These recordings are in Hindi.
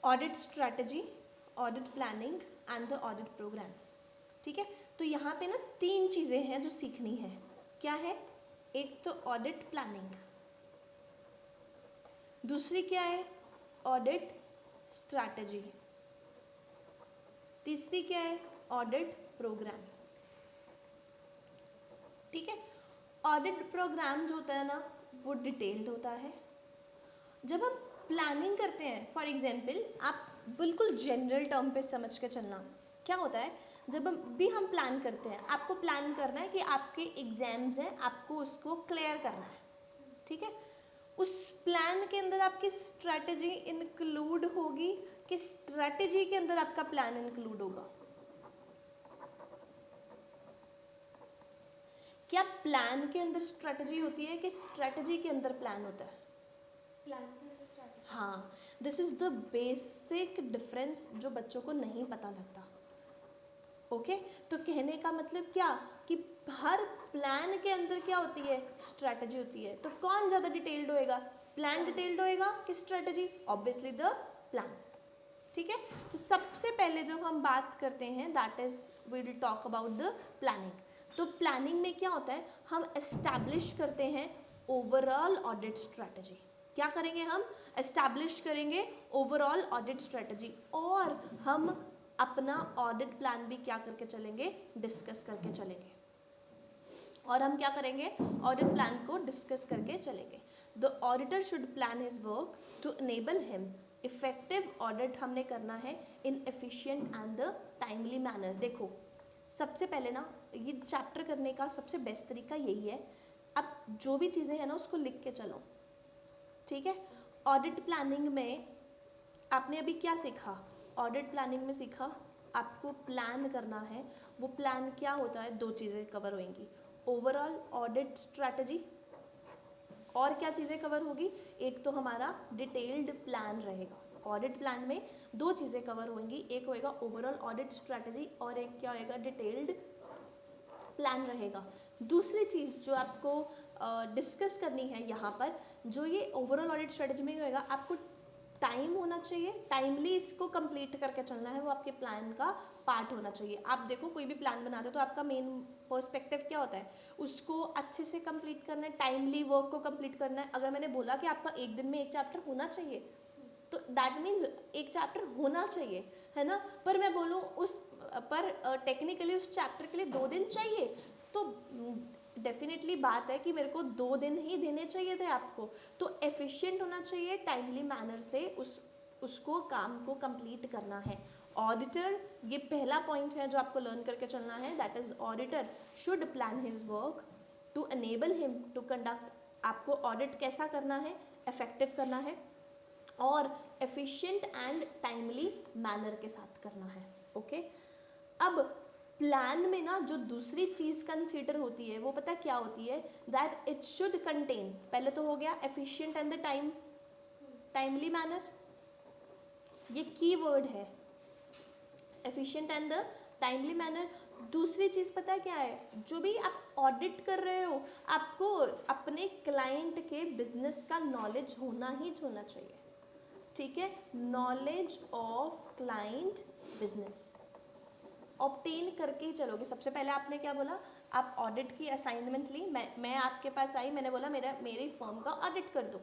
Audit strategy, audit planning and the audit programme. ठीक है, तो यहाँ पे ना 3 चीज़ें हैं जो सीखनी है। क्या है? एक तो ऑडिट प्लानिंग, दूसरी क्या है? ऑडिट स्ट्रैटेजी, तीसरी क्या है? Audit programme. ठीक है, ऑडिट प्रोग्राम जो होता है ना वो डिटेल्ड होता है। जब हम प्लानिंग करते हैं, फॉर एग्जांपल आप बिल्कुल जनरल टर्म पे समझ के चलना, क्या होता है जब हम प्लान करते हैं, आपको प्लान करना है कि आपके एग्जाम्स हैं, आपको उसको क्लियर करना है। ठीक है, उस प्लान के अंदर आपकी स्ट्रैटेजी इंक्लूड होगी कि स्ट्रैटेजी के अंदर आपका प्लान इंक्लूड होगा? क्या प्लान के अंदर स्ट्रैटेजी होती है कि स्ट्रैटेजी के अंदर प्लान होता है? प्लान के अंदर स्ट्रैटेजी। हाँ, this is the basic difference जो बच्चों को नहीं पता लगता। ओके, तो कहने का मतलब क्या कि हर प्लान के अंदर क्या होती है? स्ट्रैटेजी होती है। तो कौन ज़्यादा डिटेल्ड होएगा? प्लान डिटेल्ड होएगा कि स्ट्रैटेजी? Obviously the plan. ठीक है, तो सबसे पहले जब हम बात करते हैं that is we will talk about the planning. तो प्लानिंग में क्या होता है? हम एस्टैब्लिश करते हैं ओवरऑल ऑडिट स्ट्रैटेजी। क्या करेंगे? हम एस्टैब्लिश करेंगे ओवरऑल ऑडिट स्ट्रैटेजी, और हम अपना ऑडिट प्लान भी क्या करके चलेंगे? डिस्कस करके चलेंगे। और हम क्या करेंगे? ऑडिट प्लान को डिस्कस करके चलेंगे। The auditor should plan his work to enable him effective audit. हमने करना है in efficient and the timely manner. देखो, सबसे पहले ना ये चैप्टर करने का सबसे बेस्ट तरीका यही है, अब जो भी चीज़ें हैं ना उसको लिख के चलो। ठीक है, ऑडिट प्लानिंग में आपने अभी क्या सीखा? ऑडिट प्लानिंग में सीखा आपको प्लान करना है। वो प्लान क्या होता है? 2 चीज़ें कवर होंगी, ओवरऑल ऑडिट स्ट्रैटेजी, और क्या चीज़ें कवर होगी? एक तो हमारा डिटेल्ड प्लान रहेगा। ऑडिट प्लान में 2 चीज़ें कवर होंगी, एक होएगा ओवरऑल ऑडिट स्ट्रैटेजी और एक क्या होएगा? डिटेल्ड प्लान रहेगा। दूसरी चीज़ जो आपको डिस्कस करनी है यहाँ पर, जो ये ओवरऑल ऑडिट स्ट्रैटेजी में होएगा, आपको टाइम होना चाहिए, टाइमली इसको कंप्लीट करके चलना है, वो आपके प्लान का पार्ट होना चाहिए। आप देखो कोई भी प्लान बनाते हो तो आपका मेन पर्सपेक्टिव क्या होता है? उसको अच्छे से कंप्लीट करना है, टाइमली वर्क को कंप्लीट करना है। अगर मैंने बोला कि आपका एक दिन में एक चैप्टर होना चाहिए, तो दैट मीन्स एक चैप्टर होना चाहिए, है ना? पर मैं बोलूँ उस पर टेक्निकली उस चैप्टर के लिए 2 दिन चाहिए, तो डेफिनेटली बात है कि मेरे को 2 दिन ही देने चाहिए थे आपको। तो एफिशिएंट होना चाहिए, टाइमली मैनर से उसको काम को कंप्लीट करना है। ऑडिटर, ये पहला पॉइंट है जो आपको लर्न करके चलना है, that is auditor should plan his work to enable him to conduct. आपको ऑडिट कैसा करना है? इफेक्टिव करना है और एफिशिएंट एंड टाइमली मैनर के साथ करना है। ओके, अब प्लान में ना जो दूसरी चीज़ कंसीडर होती है वो पता क्या होती है? दैट इट शुड कंटेन, पहले तो हो गया efficient and the timely manner, ये की वर्ड है, efficient and the timely manner. दूसरी चीज़ पता है क्या है? जो भी आप ऑडिट कर रहे हो, आपको अपने क्लाइंट के बिजनेस का नॉलेज होना ही होना चाहिए। ठीक है, knowledge of client business obtain करके ही चलोगे। सबसे पहले आपने क्या बोला? आप ऑडिट की असाइनमेंट ली, मैं आपके पास आई, मैंने बोला मेरी फर्म का ऑडिट कर दो,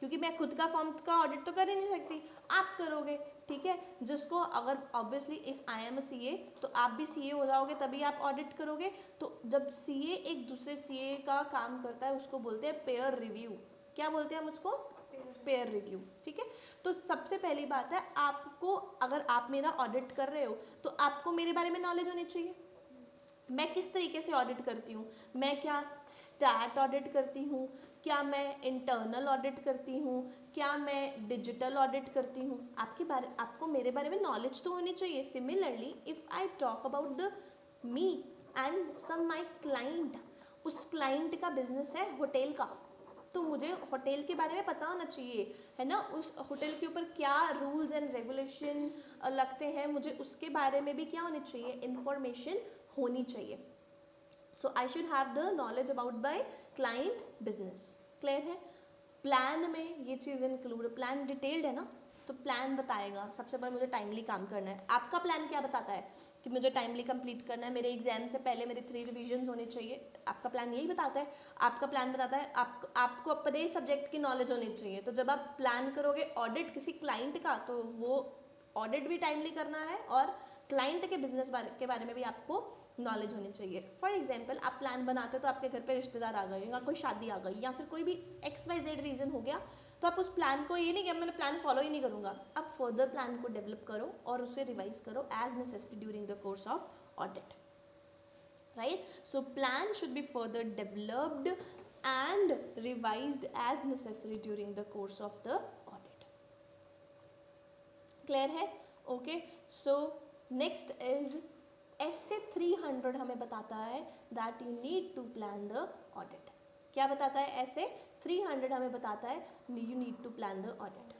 क्योंकि मैं खुद का फर्म का ऑडिट तो कर ही नहीं सकती, आप करोगे। ठीक है, जिसको अगर obviously if I am a CA, तो आप भी सीए हो जाओगे तभी आप ऑडिट करोगे। तो जब सीए एक दूसरे सीए का काम करता है उसको बोलते हैं पेयर रिव्यू। क्या बोलते हैं हम उसको? Pair review. ठीक है, तो सबसे पहली बात है, आपको अगर आप मेरा ऑडिट कर रहे हो तो आपको मेरे बारे में नॉलेज होनी चाहिए। मैं किस तरीके से ऑडिट करती हूँ? मैं क्या स्टैट ऑडिट करती हूँ? क्या मैं इंटरनल ऑडिट करती हूँ? क्या मैं डिजिटल ऑडिट करती हूँ? आपको मेरे बारे में नॉलेज तो होनी चाहिए। Similarly if I talk about the me and some my client, उस क्लाइंट का बिजनेस है होटल का, तो मुझे होटल के बारे में पता होना चाहिए, है ना? उस होटल के ऊपर क्या रूल्स एंड रेगुलेशन लगते हैं, मुझे उसके बारे में भी क्या होनी चाहिए? इन्फॉर्मेशन होनी चाहिए। So I should have the knowledge about by client business. Clear है? प्लान में ये चीज़ इंक्लूड, प्लान डिटेल्ड है ना, तो प्लान बताएगा सबसे पहले मुझे टाइमली काम करना है। आपका प्लान क्या बताता है कि मुझे टाइमली कंप्लीट करना है, मेरे एग्जाम से पहले मेरी 3 रिविजन्स होनी चाहिए। आपका प्लान यही बताता है। आपका प्लान बताता है आपको अपने सब्जेक्ट की नॉलेज होनी चाहिए। तो जब आप प्लान करोगे ऑडिट किसी क्लाइंट का, तो वो ऑडिट भी टाइमली करना है और क्लाइंट के बिजनेस के बारे में भी आपको नॉलेज होनी चाहिए। फॉर एग्जाम्पल आप प्लान बनाते हो तो आपके घर पे रिश्तेदार आ गए या कोई शादी आ गई या फिर कोई भी XYZ रीज़न हो गया, तो आप उस प्लान को ये नहीं कि मैंने प्लान फॉलो ही नहीं करूँगा, आप फर्दर प्लान को डेवलप करो और उसे रिवाइज करो as necessary during the course of audit, right. So plan should be further developed and revised as necessary during the course of the audit. Clear है? Okay, so next is SA 300 हमें बताता है that you need to plan the audit. क्या बताता है? ऐसे 300 हमें बताता है you need to plan the audit.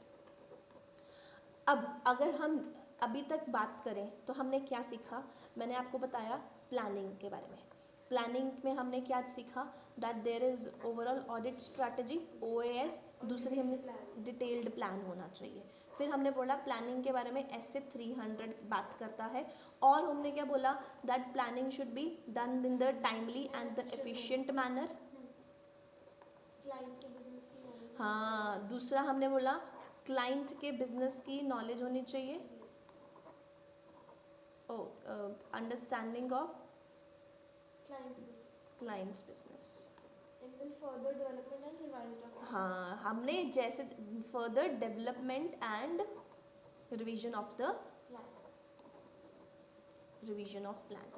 अब अगर हम अभी तक बात करें तो हमने क्या सीखा? मैंने आपको बताया प्लानिंग के बारे में। प्लानिंग में हमने क्या सीखा? That there is overall audit strategy OAS, दूसरी हमने डिटेल्ड प्लान होना चाहिए। फिर हमने बोला प्लानिंग के बारे में ऐसे 300 बात करता है, और हमने क्या बोला? That planning should be done in the timely and the efficient manner. Client के बिजनेस की नॉलेज। हाँ, दूसरा हमने बोला क्लाइंट के बिजनेस की नॉलेज होनी चाहिए, understanding of clients business. and then further development and revised of हाँ, हमने जैसे further development and revision of the plan,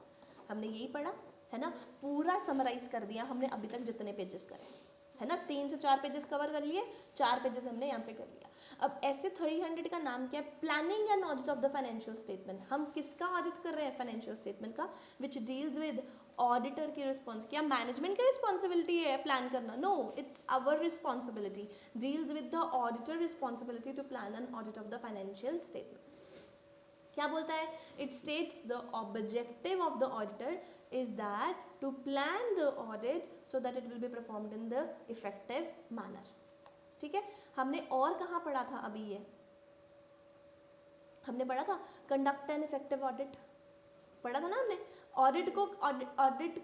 हमने यही पढ़ा है ना। पूरा समराइज कर दिया हमने अभी तक जितने पेजेस करे, है ना। 3 से 4 पेजेस कवर कर लिए, 4 पेजेस हमने यहाँ पे कर लिया। अब ऐसे 300 का नाम क्या है? Planning and audit of the financial statement. हम किसका ऑडिट कर रहे हैं? फाइनेंशियल स्टेटमेंट का, विच डील्स विद ऑडिटर की रिस्पॉन्स। क्या मैनेजमेंट की रिस्पॉन्सिबिलिटी है प्लान करना? No, it's our responsibility. Deals with the auditor responsibility to plan and audit of the financial statement. क्या बोलता है? It states the objective of the auditor is that to plan the audit so that it will be performed in the effective manner. ठीक है, हमने और कहाँ पढ़ा था? अभी ये हमने पढ़ा था कंडक्ट एन इफेक्टिव ऑडिट, पढ़ा था ना हमने। ऑडिट को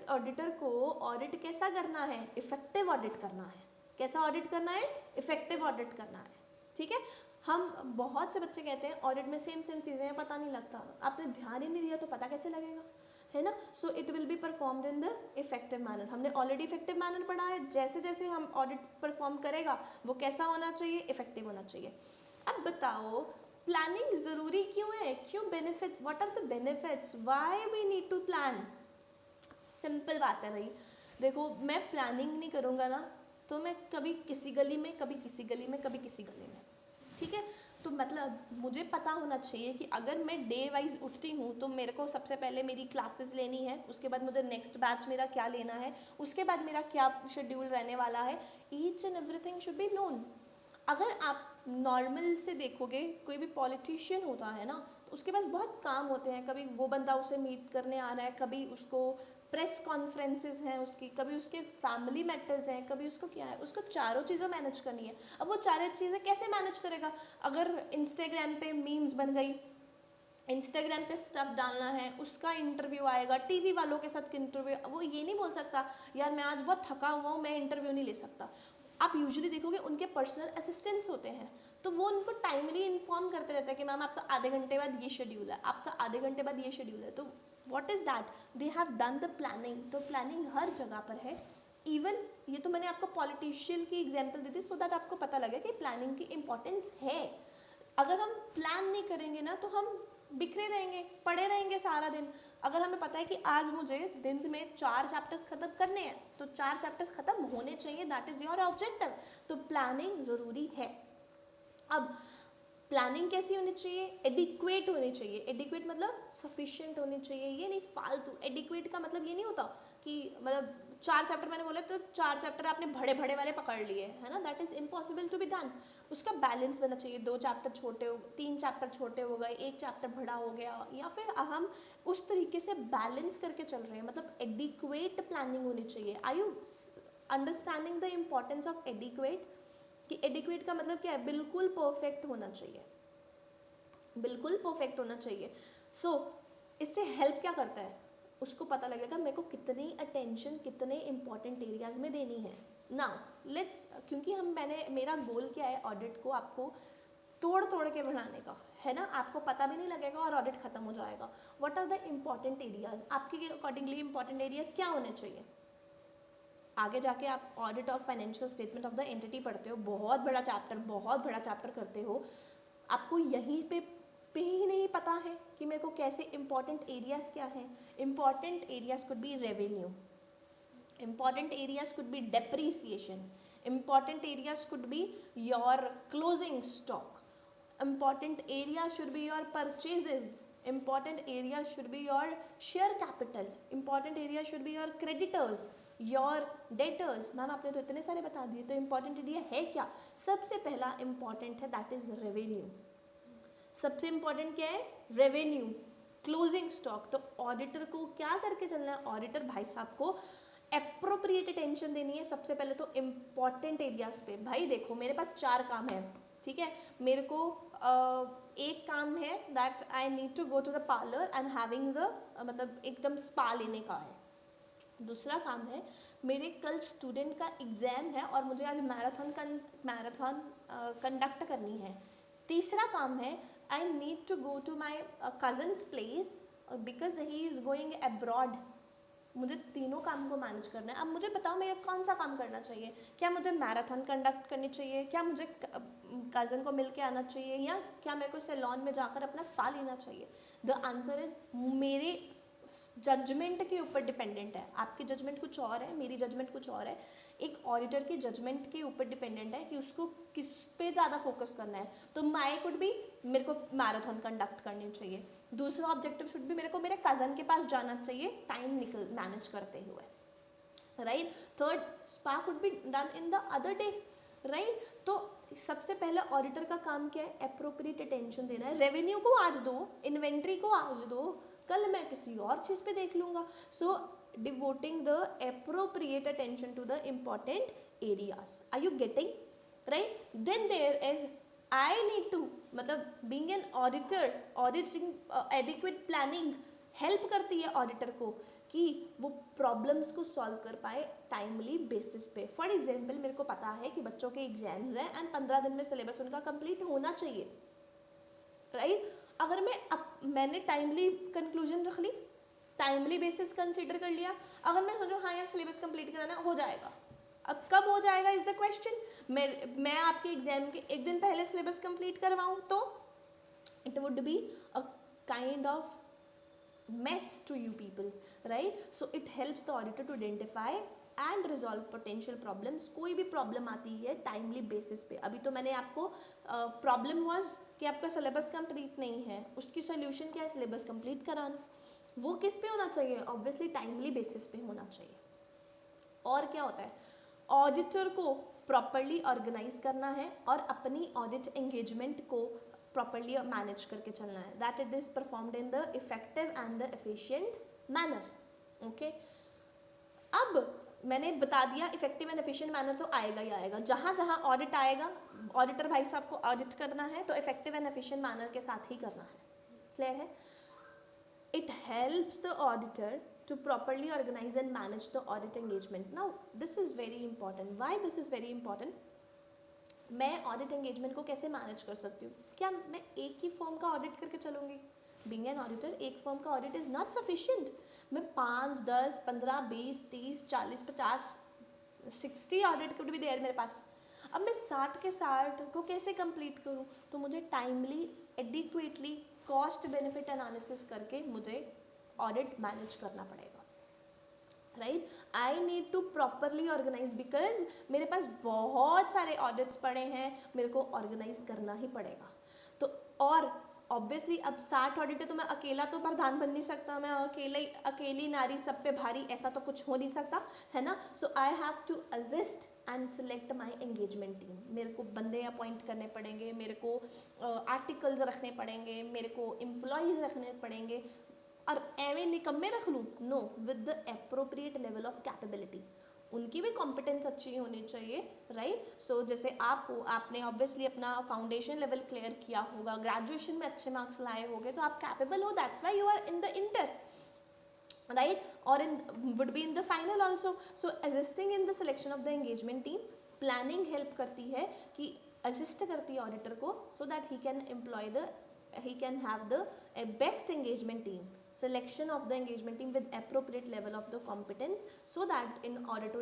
ऑडिटर को ऑडिट कैसा करना है? इफेक्टिव ऑडिट करना है। कैसा ऑडिट करना है? इफेक्टिव ऑडिट करना है। ठीक है, हम बहुत से बच्चे कहते हैं ऑडिट में सेम चीज़ें हैं, पता नहीं लगता। आपने ध्यान ही नहीं दिया तो पता कैसे लगेगा, है ना। So it will be performed in the effective manner. हमने ऑलरेडी इफेक्टिव मैनर पढ़ा है। जैसे जैसे हम ऑडिट परफॉर्म करेगा वो कैसा होना चाहिए? इफेक्टिव होना चाहिए। अब बताओ प्लानिंग ज़रूरी क्यों है? क्यों benefits? What are the benefits? Why we need to plan? Simple बात है भाई, देखो मैं प्लानिंग नहीं करूँगा ना तो मैं कभी किसी गली में, कभी किसी गली में, कभी किसी गली में, ठीक है। तो मतलब मुझे पता होना चाहिए कि अगर मैं डे वाइज उठती हूँ तो मेरे को सबसे पहले मेरी क्लासेस लेनी है, उसके बाद मुझे नेक्स्ट बैच मेरा क्या लेना है, उसके बाद मेरा क्या शेड्यूल रहने वाला है। Each and everything should be known. अगर आप नॉर्मल से देखोगे, कोई भी पॉलिटिशियन होता है ना तो उसके पास बहुत काम होते हैं। कभी वो बंदा उसे मीट करने आ रहा है, कभी उसको प्रेस कॉन्फ्रेंसेस हैं उसकी, कभी उसके फैमिली मैटर्स हैं, कभी उसको क्या है, उसको चारों चीज़ें मैनेज करनी है। अब वो चारों चीज़ें कैसे मैनेज करेगा? अगर इंस्टाग्राम पे मीम्स बन गई, इंस्टाग्राम पे स्टफ डालना है, उसका इंटरव्यू आएगा, टीवी वालों के साथ इंटरव्यू, वो ये नहीं बोल सकता यार मैं आज बहुत थका हुआ हूँ, मैं इंटरव्यू नहीं ले सकता। आप यूजुअली देखोगे उनके पर्सनल असिस्टेंट्स होते हैं, तो वो उनको टाइमली इन्फॉर्म करते रहते हैं कि मैम आपका आधे घंटे बाद ये शेड्यूल है, आपका आधे घंटे बाद ये शेड्यूल है। तो what is that? They have done the planning. तो प्लानिंग हर जगह पर है। इवन ये तो मैंने आपको पॉलिटिशियन की एग्जाम्पल दी थी सो दैट आपको पता लगे कि प्लानिंग की इंपॉर्टेंस है। अगर हम प्लान नहीं करेंगे ना तो हम बिखरे रहेंगे, पड़े रहेंगे सारा दिन। अगर हमें पता है कि आज मुझे दिन में 4 चैप्टर्स खत्म करने हैं तो 4 चैप्टर्स खत्म होने चाहिए, दैट इज़ योर ऑब्जेक्टिव। तो प्लानिंग ज़रूरी है। अब प्लानिंग कैसी होनी चाहिए? एडिक्वेट होनी चाहिए। एडिक्वेट मतलब सफिशिएंट होनी चाहिए, ये नहीं फालतू। एडिक्वेट का मतलब ये नहीं होता कि मतलब 4 चैप्टर मैंने बोले तो 4 चैप्टर आपने बड़े बड़े वाले पकड़ लिए, है ना, that is impossible to be done. उसका बैलेंस बनना चाहिए। 2 चैप्टर छोटे हो, 3 चैप्टर छोटे हो गए, 1 चैप्टर बड़ा हो गया, या फिर हम उस तरीके से बैलेंस करके चल रहे हैं। मतलब एडिक्वेट प्लानिंग होनी चाहिए। Are you understanding the importance of adequate? कि एडिक्वेट का मतलब क्या है? बिल्कुल परफेक्ट होना चाहिए, बिल्कुल परफेक्ट होना चाहिए। सो इससे हेल्प क्या करता है, उसको पता लगेगा मेरे को कितनी अटेंशन कितने इंपॉर्टेंट एरियाज में देनी है। नाउ लेट्स, क्योंकि मेरा गोल क्या है ऑडिट को आपको तोड़ तोड़ के बढ़ाने का है ना, आपको पता भी नहीं लगेगा और ऑडिट खत्म हो जाएगा। What are the important areas, आपके अकॉर्डिंगली इम्पॉर्टेंट एरियाज क्या होने चाहिए। आगे जाके आप audit of financial statement of the entity पढ़ते हो, बहुत बड़ा चैप्टर करते हो, आपको यहीं पे ही नहीं पता है कि मेरे को कैसे इंपॉर्टेंट एरियाज क्या हैं। Important areas could be revenue, important areas could be depreciation, important areas could be your closing stock, important areas should be your purchases, important areas should be your share capital, important areas should be your creditors, your debtors। Ma'am आपने तो इतने सारे बता दिए, तो important area है क्या। सबसे पहला important है that is revenue, सबसे important क्या है revenue, closing stock। तो ऑडिटर को क्या करके चलना है, ऑडिटर भाई साहब को एप्रोप्रिएट अटेंशन देनी है सबसे पहले तो इम्पॉर्टेंट एरियाज पे। भाई देखो मेरे पास 4 काम है, ठीक है, मेरे को एक काम है that I need to go to the parlour and having the मतलब एकदम स्पा लेने का है। दूसरा काम है मेरे कल स्टूडेंट का एग्ज़ाम है और मुझे आज मैराथन कंडक्ट करनी है। तीसरा काम है I need to go to my cousin's place because he is going abroad. मुझे तीनों काम को मैनेज करना है। अब मुझे बताओ मैं कौन सा काम करना चाहिए, क्या मुझे मैराथन कंडक्ट करनी चाहिए, क्या मुझे कज़न को मिल के आना चाहिए, या क्या मेरे को सैलून में जाकर अपना स्पा लेना चाहिए। द आंसर इज मेरे जजमेंट के ऊपर डिपेंडेंट है। आपकी जजमेंट कुछ और है, मेरी जजमेंट कुछ और है। एक ऑडिटर की जजमेंट के ऊपर डिपेंडेंट है कि उसको किस पे ज़्यादा फोकस करना है। तो माई कुड बी मेरे को मैराथन कंडक्ट करनी चाहिए, दूसरा ऑब्जेक्टिव शुड भी मेरे को मेरे कज़न के पास जाना चाहिए टाइम निकल मैनेज करते हुए, right. Third spa could be done in the other day, right. तो सबसे पहले ऑडिटर का काम क्या है, एप्रोप्रिएट अटेंशन देना है। रेवेन्यू को आज दो, इन्वेंट्री को आज दो, कल मैं किसी और चीज़ पे देख लूँगा। So devoting the appropriate attention to the important areas. Are you getting, right. Then there is I need to मतलब being an auditor, auditing adequate planning help करती है ऑडिटर को कि वो प्रॉब्लम्स को सॉल्व कर पाए टाइमली बेसिस पे। फॉर एग्जाम्पल मेरे को पता है कि बच्चों के एग्जाम्स हैं एंड 15 दिन में सिलेबस उनका कंप्लीट होना चाहिए, राइट। अगर मैंने टाइमली कंक्लूजन रख ली, टाइमली बेसिस कंसीडर कर लिया, अगर मैं सोचूं हाँ यार सिलेबस कंप्लीट कराना हो जाएगा, अब कब हो जाएगा इज द क्वेश्चन। मैं आपके एग्जाम के एक दिन पहले सिलेबस कंप्लीट करवाऊँ तो it would be a kind of mess to you people, right? So it helps the auditor to identify and resolve potential problems। कोई भी प्रॉब्लम आती है टाइमली बेसिस पे। अभी तो मैंने आपको प्रॉब्लम वाज कि आपका सिलेबस कंप्लीट नहीं है, उसकी सोल्यूशन क्या है, सिलेबस कंप्लीट कराना। वो किस पे होना चाहिए, ऑब्वियसली टाइमली बेसिस पे होना चाहिए। और क्या होता है, ऑडिटर को प्रॉपरली ऑर्गेनाइज करना है और अपनी ऑडिट एंगेजमेंट को प्रॉपरली मैनेज करके चलना है, that it is performed in the effective and the efficient manner. Okay, अब मैंने बता दिया इफेक्टिव एंड एफिशिएंट मैनर तो आएगा ही आएगा। जहाँ जहाँ ऑडिट आएगा, ऑडिटर भाई साहब को ऑडिट करना है तो इफेक्टिव एंड एफिशिएंट मैनर के साथ ही करना है। क्लियर है। It helps the auditor to properly organize and manage the audit engagement. Now this is very important. Why this is very important? मैं ऑडिट एंगेजमेंट को कैसे मैनेज कर सकती हूँ, क्या मैं एक ही फॉर्म का ऑडिट करके चलूँगी। बीइंग एन ऑडिटर एक फॉर्म का ऑडिट इज़ नॉट सफिशिएंट। मैं 5, 10, 15, 20, 30, 40, 50, 60 ऑडिट कुड भी देयर मेरे पास। अब मैं 60 के 60 को कैसे कंप्लीट करूँ, तो मुझे timely adequately cost benefit analysis करके मुझे ऑडिट मैनेज करना पड़ेगा, राइट। I need to properly organise because मेरे पास बहुत सारे ऑडिट्स पड़े हैं, मेरे को ऑर्गेनाइज करना ही पड़ेगा। तो और ऑब्वियसली अब 60 ऑडिट है तो मैं अकेला तो प्रधान बन नहीं सकता, मैं अकेली नारी सब पे भारी, ऐसा तो कुछ हो नहीं सकता, है ना। So I have to assist and select my engagement team. मेरे को बंदे अपॉइंट करने पड़ेंगे, मेरे को आर्टिकल्स रखने पड़ेंगे, मेरे को एम्प्लॉयज़ रखने पड़ेंगे। और एवे निकम्मे रख लूँ, no, with the appropriate level of capability. उनकी भी कॉम्पिटेंस अच्छी होनी चाहिए, राइट। सो जैसे आप हो, आपने ऑब्वियसली अपना फाउंडेशन लेवल क्लियर किया होगा, ग्रेजुएशन में अच्छे मार्क्स लाए होंगे, तो आप कैपेबल हो, that's why you are in the inter, right, or in would be in the final also. So assisting in the selection of the engagement team, planning help करती है कि assist करती है auditor को, so that he can have the best engagement team, selection of the engagement team with appropriate level of the competence, so that in order to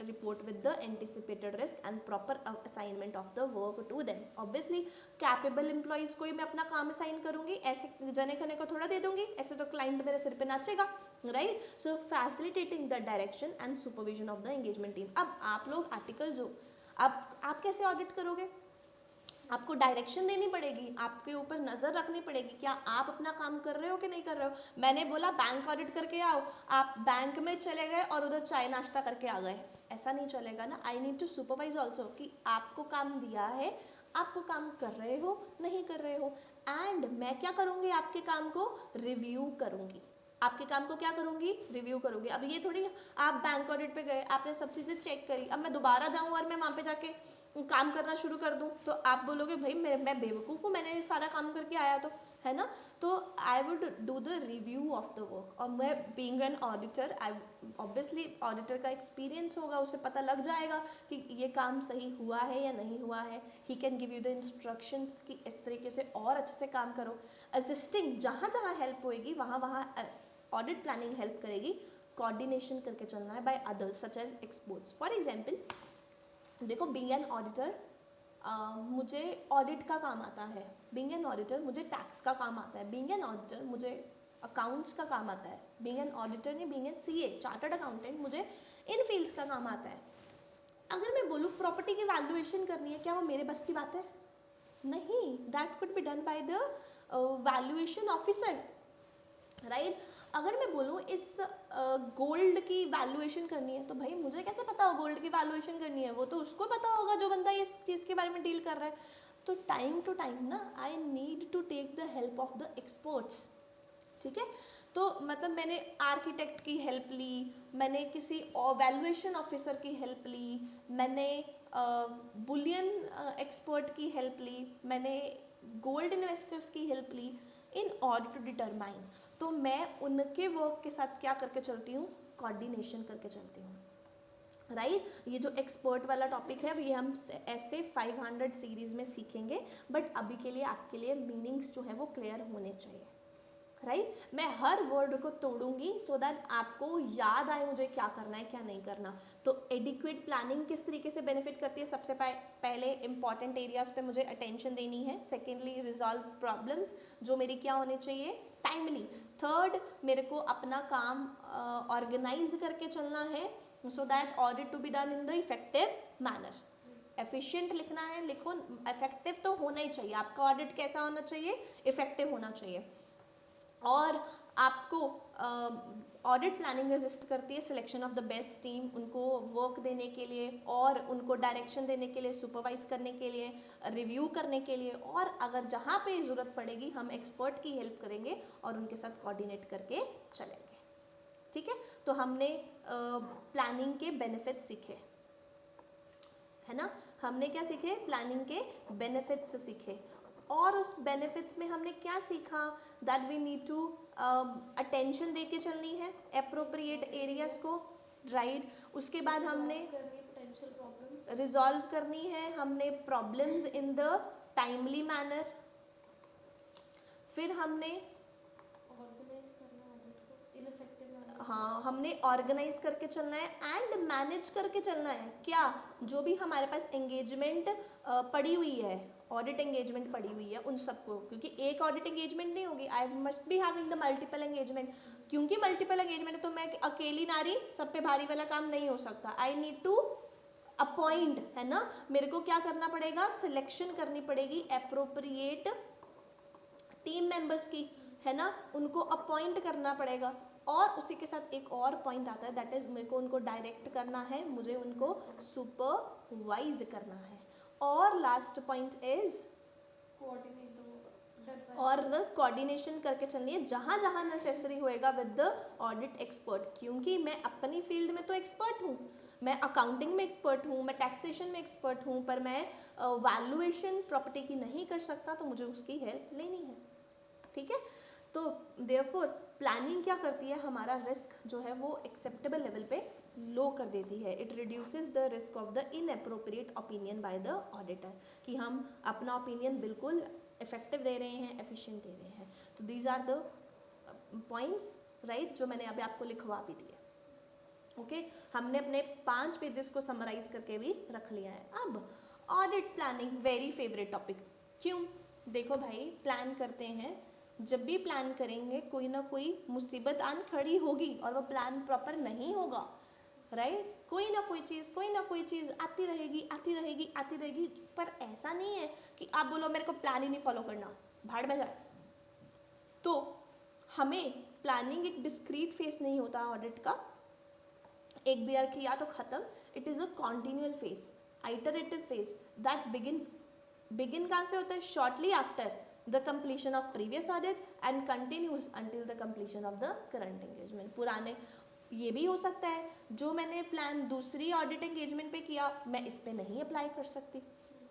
report with the anticipated risk and proper assignment of the work to them. Obviously capable employees को ही मैं अपना काम assign करूँगी, ऐसे जने खने को थोड़ा दे दूँगी, ऐसे तो client मेरे सिर पे नाचेगा, right. So facilitating the direction and supervision of the engagement team. अब आप लोग आर्टिकल जो आप कैसे ऑडिट करोगे, आपको डायरेक्शन देनी पड़ेगी, आपके ऊपर नज़र रखनी पड़ेगी, क्या आप अपना काम कर रहे हो कि नहीं कर रहे हो। मैंने बोला बैंक ऑडिट करके आओ, आप बैंक में चले गए और उधर चाय नाश्ता करके आ गए, ऐसा नहीं चलेगा ना। I need to supervise also कि आपको काम दिया है, आप वो काम कर रहे हो नहीं कर रहे हो, एंड मैं क्या करूँगी, आपके काम को रिव्यू करूँगी, आपके काम को क्या करूँगी, रिव्यू करूँगी। अब ये थोड़ी आप बैंक ऑडिट पे गए, आपने सब चीज़ें चेक करी, अब मैं दोबारा जाऊँ और मैं वहाँ पे जाके काम करना शुरू कर दूँ, तो आप बोलोगे भाई मैं बेवकूफ़ हूँ, मैंने सारा काम करके आया, तो है ना। तो I would do the review of the work, और मैं being an auditor, I obviously auditor का एक्सपीरियंस होगा, उसे पता लग जाएगा कि ये काम सही हुआ है या नहीं हुआ है। He can give you the instructions कि इस तरीके से और अच्छे से काम करो। असिस्टिंग, जहाँ जहाँ हेल्प होएगी वहाँ वहाँ ऑडिट प्लानिंग हेल्प करेगी। कोऑर्डिनेशन करके चलना है by others such as experts. For example देखो, बीइंग एन ऑडिटर मुझे ऑडिट का काम आता है, बीइंग एन ऑडिटर मुझे टैक्स का काम आता है, बीइंग एन ऑडिटर मुझे अकाउंट्स का काम आता है, बीइंग एन ऑडिटर नहीं, being an CA chartered accountant मुझे इन फील्ड्स का काम आता है। अगर मैं बोलूँ प्रॉपर्टी की वैल्यूएशन करनी है, क्या वो मेरे बस की बात है? नहीं, that could be done by the valuation officer, right. अगर मैं बोलूँ इस गोल्ड की वैल्यूएशन करनी है, तो भाई मुझे कैसे पता हो गोल्ड की वैल्यूएशन करनी है, वो तो उसको पता होगा जो बंदा इस चीज़ के बारे में डील कर रहा है। तो टाइम टू टाइम ना I need to take the help of the experts, ठीक है। तो मतलब मैंने आर्किटेक्ट की हेल्प ली, मैंने किसी वैल्यूएशन ऑफिसर की हेल्प ली, मैंने बुलियन एक्सपर्ट की हेल्प ली, मैंने गोल्ड इन्वेस्टर्स की हेल्प ली इन ऑर्डर टू डिटरमाइन। तो मैं उनके वर्क के साथ क्या करके चलती हूँ, कोऑर्डिनेशन करके चलती हूँ, राइट। ये जो एक्सपर्ट वाला टॉपिक है ये हम ऐसे 500 सीरीज़ में सीखेंगे, बट अभी के लिए आपके लिए मीनिंग्स जो है वो क्लियर होने चाहिए, राइट। मैं हर वर्ड को तोड़ूंगी सो दैट आपको याद आए मुझे क्या करना है क्या नहीं करना। तो एडिक्वेट प्लानिंग किस तरीके से बेनिफिट करती है, सबसे पहले इंपॉर्टेंट एरियाज पे मुझे अटेंशन देनी है। सेकेंडली रिजॉल्व प्रॉब्लम्स जो मेरी क्या होने चाहिए, टाइमली। थर्ड, मेरे को अपना काम ऑर्गेनाइज करके चलना है so that audit to be done in the effective manner. Efficient लिखना है, लिखो, इफेक्टिव तो होना ही चाहिए। आपका ऑडिट कैसा होना चाहिए, इफेक्टिव होना चाहिए। और आपको ऑडिट प्लानिंग असिस्ट करती है selection of the best team, उनको वर्क देने के लिए और उनको डायरेक्शन देने के लिए, सुपरवाइज करने के लिए, रिव्यू करने के लिए, और अगर जहाँ पे ज़रूरत पड़ेगी हम एक्सपर्ट की हेल्प करेंगे और उनके साथ कोऑर्डिनेट करके चलेंगे, ठीक है। तो हमने प्लानिंग के बेनिफिट्स सीखे, है ना। हमने क्या सीखे, प्लानिंग के बेनिफिट्स सीखे। और उस बेनिफिट्स में हमने क्या सीखा, that we need to attention दे के चलनी है एप्रोप्रिएट एरियाज को, राइट। उसके बाद हमने रिजॉल्व करनी है, हमने problems in the timely manner, फिर हमने हाँ हमने ऑर्गेनाइज करके चलना है एंड मैनेज करके चलना है। क्या, जो भी हमारे पास एंगेजमेंट पड़ी हुई है, ऑडिट एंगेजमेंट पड़ी हुई है, उन सबको, क्योंकि एक ऑडिट एंगेजमेंट नहीं होगी, I must be having the multiple engagement. क्योंकि मल्टीपल एंगेजमेंट है तो मैं अकेली नारी सब पे भारी वाला काम नहीं हो सकता। आई नीड टू अपॉइंट, है ना, मेरे को क्या करना पड़ेगा, सिलेक्शन करनी पड़ेगी एप्रोप्रिएट टीम मेंबर्स की, है ना, उनको अपॉइंट करना पड़ेगा। और उसी के साथ एक और पॉइंट आता है, दैट इज मेरे को उनको डायरेक्ट करना है, मुझे उनको सुपरवाइज करना है। और लास्ट पॉइंट इज और कोऑर्डिनेशन करके चलनी है जहाँ जहाँ नेसेसरी होएगा विद द ऑडिट एक्सपर्ट। क्योंकि मैं अपनी फील्ड में तो एक्सपर्ट हूँ, मैं अकाउंटिंग में एक्सपर्ट हूँ, मैं टैक्सेशन में एक्सपर्ट हूँ, पर मैं वैल्यूएशन प्रॉपर्टी की नहीं कर सकता, तो मुझे उसकी हेल्प लेनी है, ठीक है। तो देयरफॉर प्लानिंग क्या करती है, हमारा रिस्क जो है वो एक्सेप्टेबल लेवल पे लो कर देती है। It reduces the risk of the inappropriate opinion by the auditor, कि हम अपना ओपिनियन बिल्कुल इफेक्टिव दे रहे हैं, एफिशिएंट दे रहे हैं। तो these are the points, right, जो मैंने अभी आपको लिखवा भी दिए। ओके, हमने अपने 5 पेजेस को समराइज करके भी रख लिया है। अब audit planning, very favourite topic. क्यों? देखो भाई, प्लान करते हैं, जब भी प्लान करेंगे कोई ना कोई मुसीबत आन खड़ी होगी और वो प्लान प्रॉपर नहीं होगा, राइट। कोई ना कोई चीज़ आती रहेगी आती रहेगी आती रहेगी, पर ऐसा नहीं है कि आप बोलो मेरे को प्लान ही नहीं फॉलो करना, भाड़ में जाए। तो हमें प्लानिंग एक डिस्क्रीट फेस नहीं होता ऑडिट का, एक बार किया तो खत्म। It is a continual face, iterative face that begin कहाँ से होता है, shortly after the completion of previous audit and continues until the completion of the current engagement. पुराने, ये भी हो सकता है जो मैंने प्लान दूसरी ऑडिट एंगेजमेंट पे किया मैं इस पे नहीं अप्लाई कर सकती,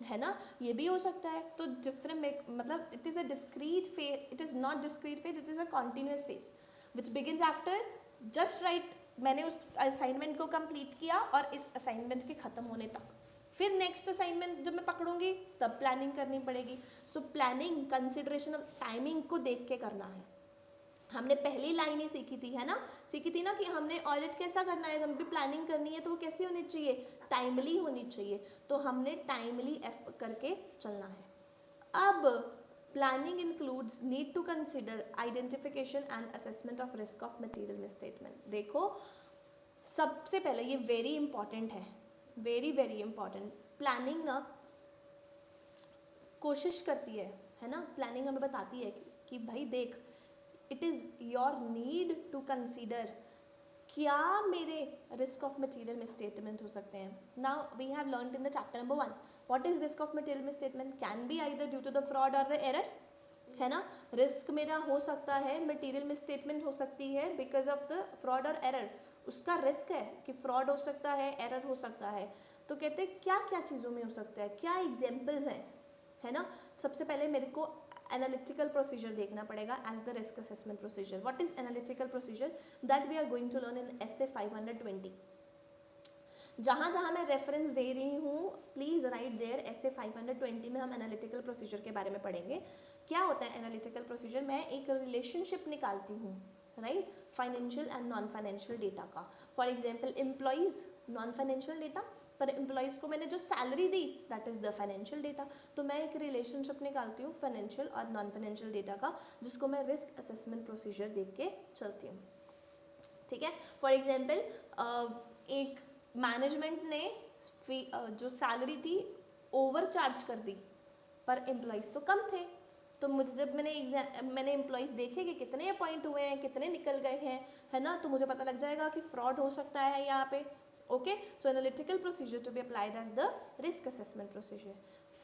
है ना, ये भी हो सकता है। तो डिफरेंट, मतलब it is a discrete phase, it is not discrete phase, it is a continuous phase which begins after just right, मैंने उस असाइनमेंट को कंप्लीट किया और इस असाइनमेंट के ख़त्म होने तक, फिर नेक्स्ट असाइनमेंट जब मैं पकड़ूंगी तब प्लानिंग करनी पड़ेगी। So planning consideration of timing को देख के करना है। हमने पहली लाइन ही सीखी थी, है ना, सीखी थी ना कि हमने ऑडिट कैसा करना है, जब भी प्लानिंग करनी है तो वो कैसी होनी चाहिए, टाइमली होनी चाहिए। तो हमने टाइमली करके चलना है। अब planning includes need to consider identification and assessment of risk of material misstatement. देखो, सबसे पहले ये वेरी इंपॉर्टेंट है, वेरी वेरी इंपॉर्टेंट। प्लानिंग ना कोशिश करती है ना, प्लानिंग हमें बताती है कि भाई देख, it is your need to consider क्या मेरे रिस्क ऑफ मटेरियल मिसस्टेटमेंट हो सकते हैं। Now we have learned in the chapter number 1 what is risk of material misstatement, can be either due to the fraud और द एरर, है ना। रिस्क मेरा हो सकता है, मटेरियल मिसस्टेटमेंट हो सकती है बिकॉज ऑफ द फ्रॉड और एरर, उसका रिस्क है कि फ्रॉड हो सकता है, एरर हो सकता है। तो कहते हैं क्या क्या चीज़ों में हो सकता है, क्या एग्जाम्पल्स हैं, है ना। सबसे पहले मेरे को एनालिटिकल प्रोसीजर देखना पड़ेगा as the risk assessment procedure. What is analytical procedure, that we are going to learn in SA 520। जहाँ जहाँ मैं रेफरेंस दे रही हूँ प्लीज़ राइट देयर, एसे 520 में हम एनालिटिकल प्रोसीजर के बारे में पढ़ेंगे। क्या होता है एनालिटिकल प्रोसीजर, मैं एक रिलेशनशिप निकालती हूँ, right, financial and non financial data का। For example employees, non financial data, पर एम्प्लॉइज़ को मैंने जो सैलरी दी that is the financial data. तो मैं एक रिलेशनशिप निकालती हूँ फाइनेंशियल और नॉन फाइनेंशियल डेटा का, जिसको मैं रिस्क असेसमेंट प्रोसीजर देख के चलती हूँ, ठीक है। फॉर एग्जाम्पल एक मैनेजमेंट ने जो सैलरी थी ओवर चार्ज कर दी, पर एम्प्लॉइज़ तो कम थे। तो मुझे जब मैंने एम्प्लॉइज़ देखे कि कितने अपॉइंट हुए हैं, कितने निकल गए हैं, है ना, तो मुझे पता लग जाएगा कि फ्रॉड हो सकता है यहाँ पे। Okay, so analytical procedure to be applied as the risk assessment procedure.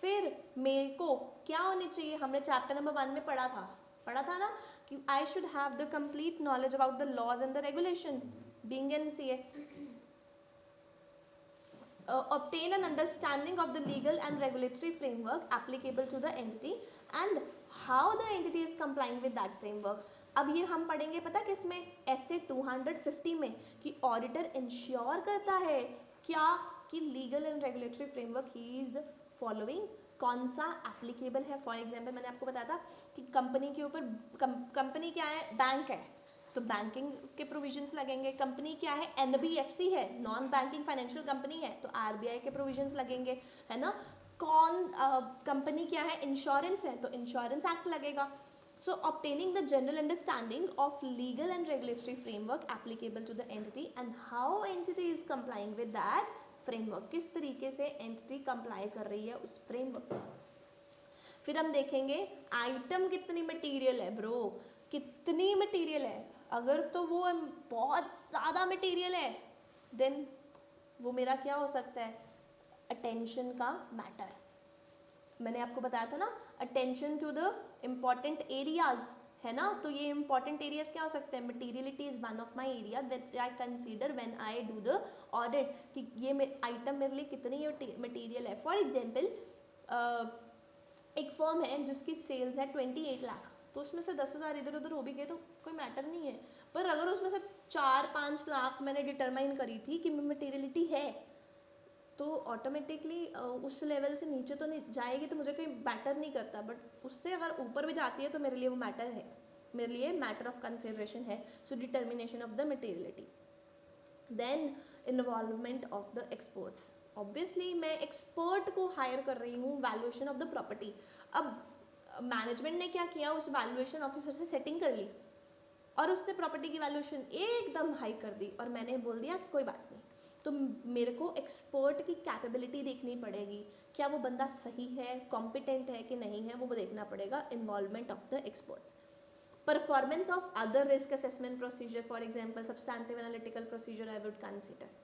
फिर मेरे को क्या होनी चाहिए, हमने चैप्टर नंबर 1 में पढ़ा था ना कि I should have the complete knowledge about the laws and the regulation being an CA, obtain an understanding of the legal and regulatory framework applicable to the entity and how the entity is complying with that framework। अब ये हम पढ़ेंगे पता किस में, ऐसे 250 में, कि ऑडिटर इंश्योर करता है क्या कि legal and regulatory framework he is following, कौन सा एप्लीकेबल है। फॉर एग्जांपल मैंने आपको बताया था कि कंपनी के ऊपर, कंपनी क्या है, बैंक है, तो बैंकिंग के प्रोविजंस लगेंगे। कंपनी क्या है, एनबीएफसी है, नॉन बैंकिंग फाइनेंशियल कंपनी है, तो आरबीआई के प्रोविजंस लगेंगे, है ना। कंपनी क्या है, इंश्योरेंस है, तो इंश्योरेंस एक्ट लगेगा। So obtaining the general understanding of legal and regulatory framework applicable to the entity and how entity is complying with that framework, किस तरीके से एंटिटी कंप्लाई कर रही है उस फ्रेमवर्क। फिर हम देखेंगे आइटम कितनी मटीरियल है ब्रो, कितनी मटीरियल है। अगर तो वो बहुत ज़्यादा मटेरियल है देन वो मेरा क्या हो सकता है, अटेंशन का मैटर। मैंने आपको बताया था ना, attention to the important areas, है ना। तो ये इंपॉर्टेंट एरियाज क्या हो सकते हैं, materiality is one of my area which I consider when I do the audit, कि ये आइटम मेरे लिए कितनी मटीरियल है। फॉर एग्जाम्पल एक फर्म है जिसकी सेल्स है 28 लाख, तो उसमें से 10,000 इधर उधर हो भी गए तो कोई मैटर नहीं है, पर अगर उसमें से 4-5 लाख मैंने डिटरमाइन करी थी कि मटीरियलिटी है, तो ऑटोमेटिकली उस लेवल से नीचे तो नहीं जाएगी तो मुझे कोई मैटर नहीं करता, बट उससे अगर ऊपर भी जाती है तो मेरे लिए वो मैटर है, मेरे लिए मैटर ऑफ कंसिडरेशन है। So determination of the materiality. Then involvement of the experts, obviously मैं एक्सपर्ट को हायर कर रही हूँ वैल्यूएशन ऑफ द प्रॉपर्टी। अब मैनेजमेंट ने क्या किया, उस वैल्यूएशन ऑफिसर से सेटिंग कर ली और उसने प्रॉपर्टी की वैल्यूएशन एकदम हाई कर दी और मैंने बोल दिया कि कोई बात नहीं। तो मेरे को एक्सपर्ट की कैपेबिलिटी देखनी पड़ेगी, क्या वो बंदा सही है, कॉम्पिटेंट है कि नहीं है, वो देखना पड़ेगा। Involvement of the experts. Performance of other risk assessment procedure, for example substantive analytical procedure I would consider.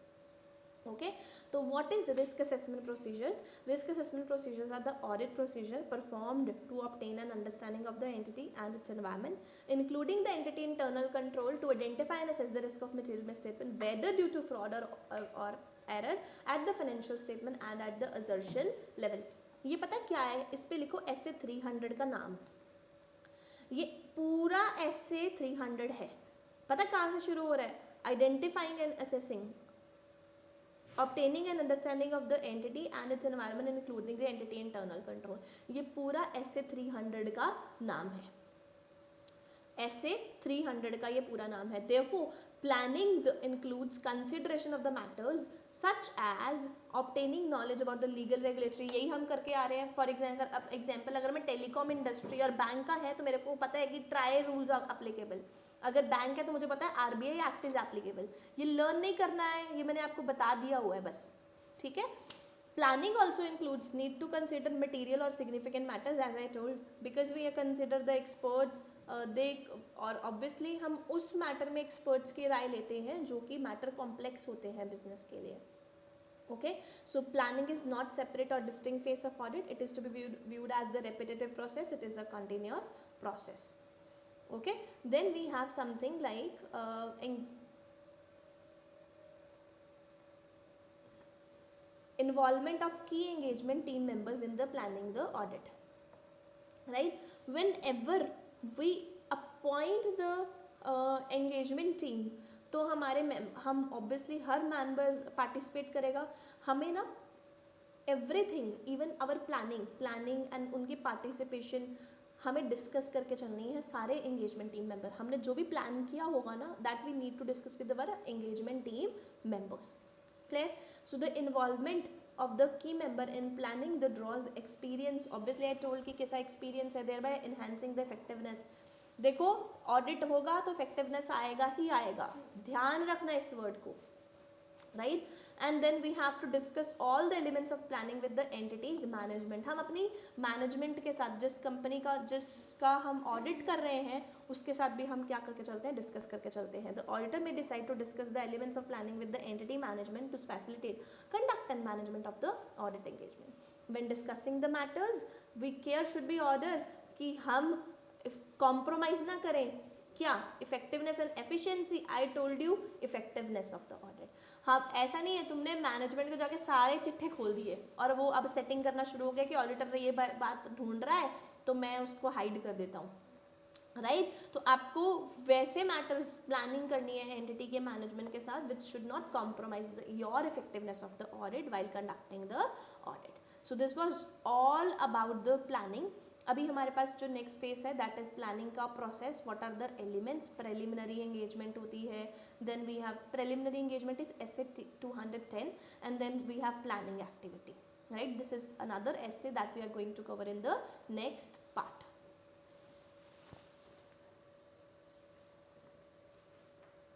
Okay, so what is the risk assessment procedures? Risk assessment procedures are the audit procedure performed to obtain an understanding of the entity and its environment, including the entity internal control, to identify and assess the risk of material misstatement, whether due to fraud or error at the financial statement and at the assertion level. ये पता क्या है, इस पे लिखो SA 300 का नाम, ये पूरा SA 300 है। पता कहाँ से शुरू हो रहा है, identifying and assessing, obtaining an understanding of the entity and its environment including the entity internal control, ये पूरा SA 300 का नाम है, SA 300 का ये पूरा नाम है। Therefore planning includes consideration of the matters such as obtaining knowledge about the legal regulatory, यही हम करके आ रहे हैं। फॉर एग्जाम्पल अगर मैं टेलीकॉम इंडस्ट्री और बैंक का है तो मेरे को पता है कि ट्राई रूल्स आर अप्लीकेबल, अगर बैंक है तो मुझे पता है RBI एक्ट इज एप्लीकेबल। ये लर्न नहीं करना है, ये मैंने आपको बता दिया हुआ है बस, ठीक है। Planning also includes need to consider material और significant matters as I told, because we consider the experts दे, और ऑब्वियसली हम उस मैटर में एक्सपर्ट्स की राय लेते हैं जो कि मैटर कॉम्प्लेक्स होते हैं बिजनेस के लिए। Okay, so planning is not separate or distinct phase of audit, it is to be viewed as the repetitive process, it is a continuous process. Okay, then we have something like involvement of key engagement team members in the planning the audit, right? Whenever we appoint the engagement team, तो हम ऑब्वियसली हर मेंबर्स पार्टिसिपेट करेगा, हमें ना everything even our planning and उनकी पार्टिसिपेशन हमें डिस्कस करके चलनी है। सारे एंगेजमेंट टीम मेंबर, हमने जो भी प्लान किया होगा ना, that we need to discuss with our engagement team members. Clear? So the involvement of the key member in planning the draws experience, obviously I told कि कैसा experience है, thereby enhancing the effectiveness। देखो ऑडिट होगा तो इफेक्टिवनेस आएगा ही आएगा, ध्यान रखना इस वर्ड को, right. And then we have to discuss all the elements of planning with the entity's management. हम अपनी मैनेजमेंट के साथ, जिस कंपनी का जिसका हम ऑडिट कर रहे हैं उसके साथ भी हम क्या करके चलते हैं, डिस्कस करके चलते हैं। The auditor may decide to discuss the elements of planning with the entity management to facilitate conduct and management of the audit engagement. When discussing the matters we care should be order कि हम कॉम्प्रोमाइज ना करें, क्या, effectiveness and efficiency. I told you effectiveness of the audit. हाँ, ऐसा नहीं है तुमने मैनेजमेंट को जाके सारे चिट्ठे खोल दिए और वो अब सेटिंग करना शुरू हो गया कि ऑडिटर ये बात ढूंढ रहा है तो मैं उसको हाइड कर देता हूँ, राइट। तो आपको वैसे मैटर्स प्लानिंग करनी है एंटिटी के मैनेजमेंट के साथ which should not compromise your effectiveness of the audit while conducting the audit. So this was all about the planning. अभी हमारे पास जो नेक्स्ट फेज है दैट इज प्लानिंग का process. What are the elements? Preliminary engagement होती है, then we have preliminary engagement is SA 210 and then we have planning activity, right. This is another essay that we are going to cover in the next